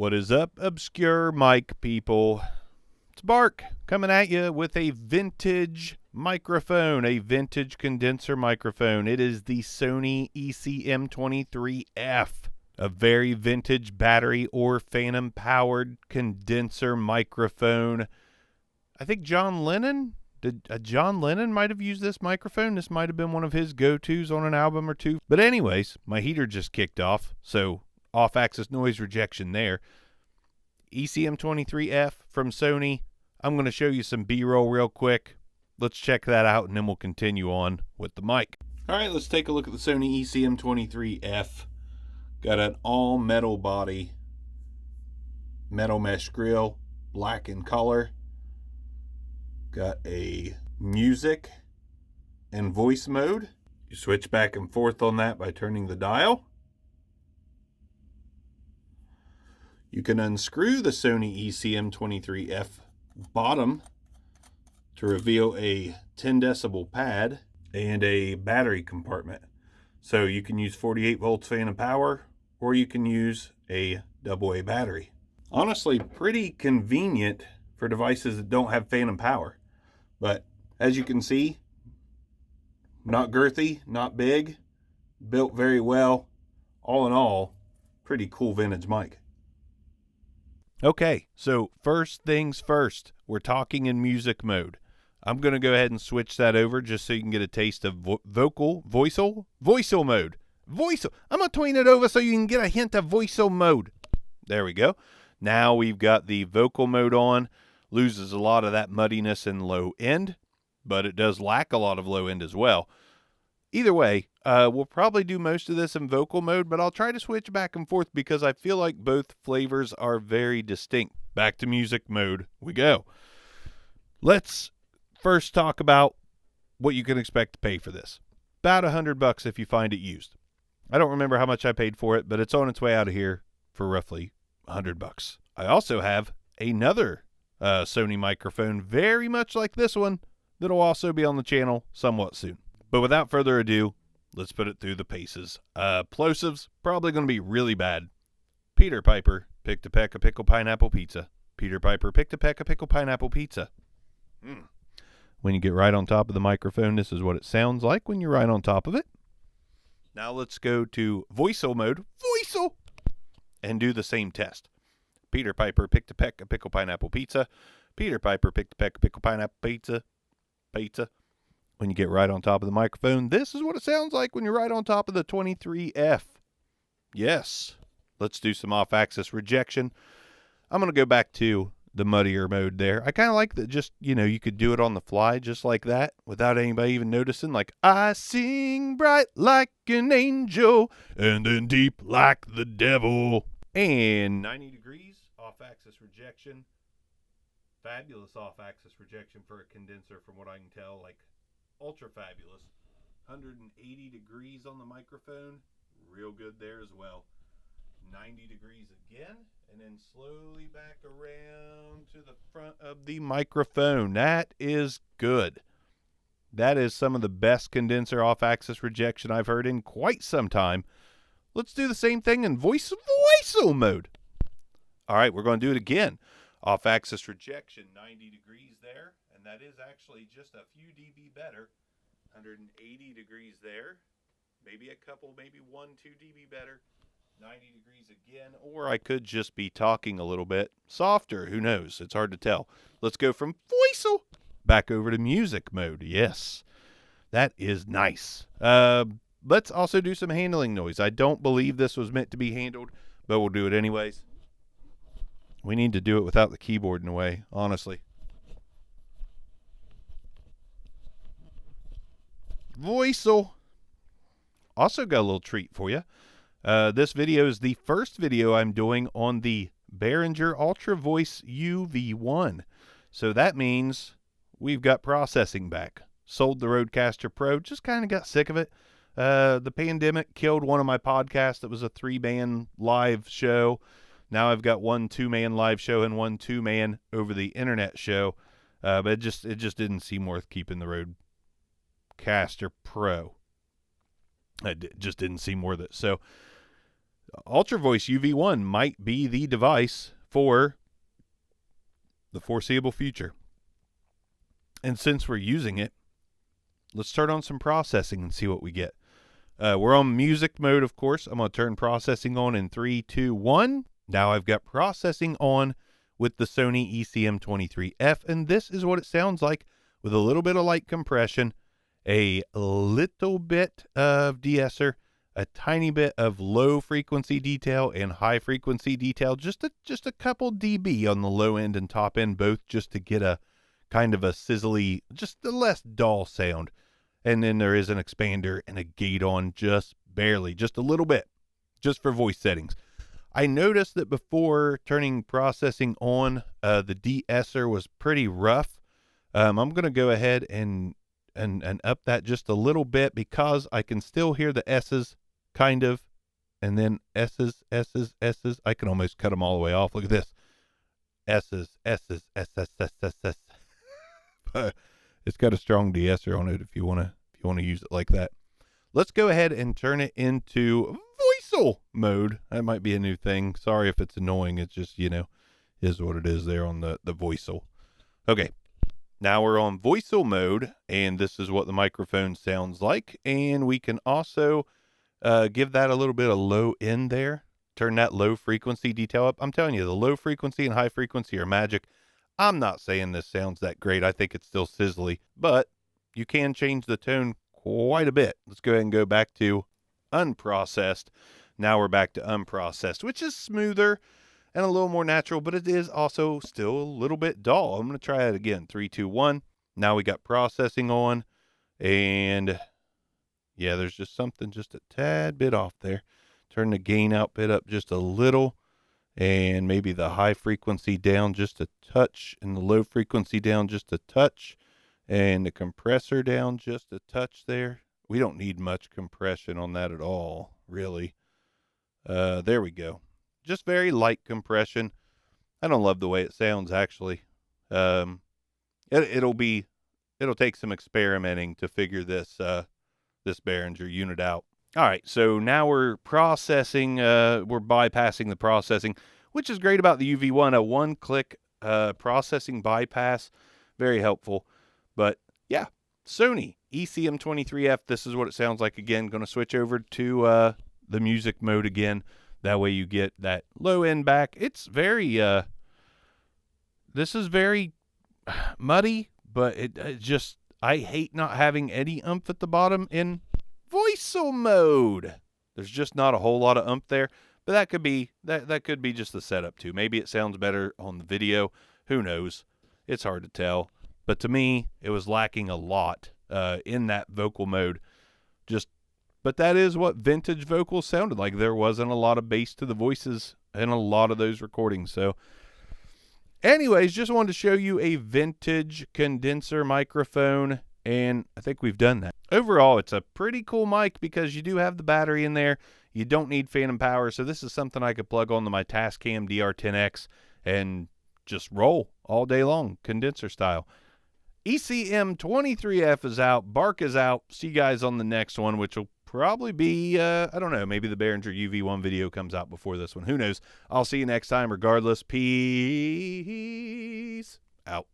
What is up, obscure mic people? It's Bark coming at you with a vintage microphone, a vintage condenser microphone. It is the Sony ECM23F, a very vintage battery or phantom powered condenser microphone. I think John Lennon might have used this microphone. This might have been one of his go-tos on an album or two. But anyways, my heater just kicked off, so off-axis noise rejection there. ECM23F from Sony. I'm going to show you some B-roll real quick. Let's check that out, and then we'll continue on with the mic. All right, let's take a look at the Sony ECM23F. Got an all-metal body, metal mesh grill, black in color. Got a music and voice mode. You switch back and forth on that by turning the dial. You can unscrew the Sony ECM23F bottom to reveal a 10 decibel pad and a battery compartment. So you can use 48 volts phantom power, or you can use a AA battery. Honestly, pretty convenient for devices that don't have phantom power. But as you can see, not girthy, not big, built very well. All in all, pretty cool vintage mic. Okay, so first things first, we're talking in music mode. I'm going to go ahead and switch that over just so you can get a taste of Voicel Mode. I'm going to tween it over so you can get a hint of Voicel Mode. There we go. Now we've got the vocal mode on. Loses a lot of that muddiness in low end, but it does lack a lot of low end as well. Either way, we'll probably do most of this in vocal mode, but I'll try to switch back and forth because I feel like both flavors are very distinct. Back to music mode we go. Let's first talk about what you can expect to pay for this. About $100 if you find it used. I don't remember how much I paid for it, but it's on its way out of here for roughly $100. I also have another Sony microphone, very much like this one, that'll also be on the channel somewhat soon. But without further ado, let's put it through the paces. Plosives, probably going to be really bad. Peter Piper picked a peck of pickle pineapple pizza. Peter Piper picked a peck of pickle pineapple pizza. When you get right on top of the microphone, this is what it sounds like when you're right on top of it. Now let's go to Voicel Mode, and do the same test. Peter Piper picked a peck of pickle pineapple pizza. Peter Piper picked a peck of pickle pineapple pizza. When you get right on top of the microphone, this is what it sounds like when you're right on top of the 23F. Yes. Let's do some off-axis rejection. I'm going to go back to the muddier mode there. I kind of like that just, you could do it on the fly just like that without anybody even noticing. Like, I sing bright like an angel and then deep like the devil. And 90 degrees off-axis rejection. Fabulous off-axis rejection for a condenser from what I can tell. Like, ultra fabulous. 180 degrees on the microphone. Real good there as well. 90 degrees again. And then slowly back around to the front of the microphone. That is good. That is some of the best condenser off-axis rejection I've heard in quite some time. Let's do the same thing in Voicel Mode. All right, we're going to do it again. Off-axis rejection, 90 degrees there. And that is actually just a few dB better. 180 degrees there. Maybe a couple, maybe 1-2 dB better. 90 degrees again. Or I could just be talking a little bit softer. Who knows? It's hard to tell. Let's go from Voicel back over to music mode. Yes, that is nice. Let's also do some handling noise. I don't believe this was meant to be handled, but we'll do it anyways. We need to do it without the keyboard in a way, honestly. Voicel. Also got a little treat for you. This video is the first video I'm doing on the Behringer Ultra Voice UV1. So that means we've got processing back. Sold the Rodecaster Pro, just kind of got sick of it. The pandemic killed one of my podcasts that was a 3-man live show. Now I've got one 2-man live show and one 2-man over the internet show. But it just didn't seem worth keeping the Rodecaster Pro. It just didn't seem worth it. So Ultra Voice UV1 might be the device for the foreseeable future. And since we're using it, let's start on some processing and see what we get. We're on music mode, of course. I'm going to turn processing on in 3, 2, 1. Now I've got processing on with the Sony ECM23F, and this is what it sounds like with a little bit of light compression, a little bit of de-esser, a tiny bit of low frequency detail and high frequency detail, just a couple dB on the low end and top end, both just to get a kind of a sizzly, just a less dull sound. And then there is an expander and a gate on just barely, just a little bit, just for voice settings. I noticed that before turning processing on, the de-esser was pretty rough. I'm going to go ahead and up that just a little bit because I can still hear the S's kind of, and then S's. I can almost cut them all the way off. Look at this. S's. But it's got a strong de-esser on it if you want to use it like that. Let's go ahead and turn it into Voicel mode. That might be a new thing. Sorry if it's annoying. It's just, is what it is there on the Voicel. Okay. Now we're on Voicel mode, and this is what the microphone sounds like. And we can also give that a little bit of low end there. Turn that low frequency detail up. I'm telling you, the low frequency and high frequency are magic. I'm not saying this sounds that great. I think it's still sizzly, but you can change the tone quite a bit. Let's go ahead and go back to unprocessed. Now we're back to unprocessed, which is smoother and a little more natural, but it is also still a little bit dull. I'm going to try it again. 3, 2, 1. Now we got processing on, and yeah, there's just something just a tad bit off there. Turn the gain out bit up just a little, and maybe the high frequency down just a touch, and the low frequency down just a touch, and the compressor down just a touch there. We don't need much compression on that at all, really. There we go. Just very light compression. I don't love the way it sounds, actually. It'll take some experimenting to figure this Behringer unit out. All right, so now we're processing. We're bypassing the processing, which is great about the UV1. A one-click processing bypass, very helpful. But yeah, Sony ECM23F. This is what it sounds like. Again, going to switch over to the music mode again. That way you get that low end back. It's very, this is very muddy, but it just, I hate not having any oomph at the bottom in Voicel mode. There's just not a whole lot of oomph there, but that could be, that could be just the setup too. Maybe it sounds better on the video. Who knows? It's hard to tell. But to me, it was lacking a lot in that vocal mode. But that is what vintage vocals sounded like. There wasn't a lot of bass to the voices in a lot of those recordings. So anyways, just wanted to show you a vintage condenser microphone, and I think we've done that. Overall, it's a pretty cool mic because you do have the battery in there. You don't need phantom power, so this is something I could plug onto my Tascam DR10X and just roll all day long, condenser style. ECM23F is out. Bark is out. See you guys on the next one, which will probably be, I don't know, maybe the Behringer UV1 video comes out before this one. Who knows? I'll see you next time. Regardless, peace out.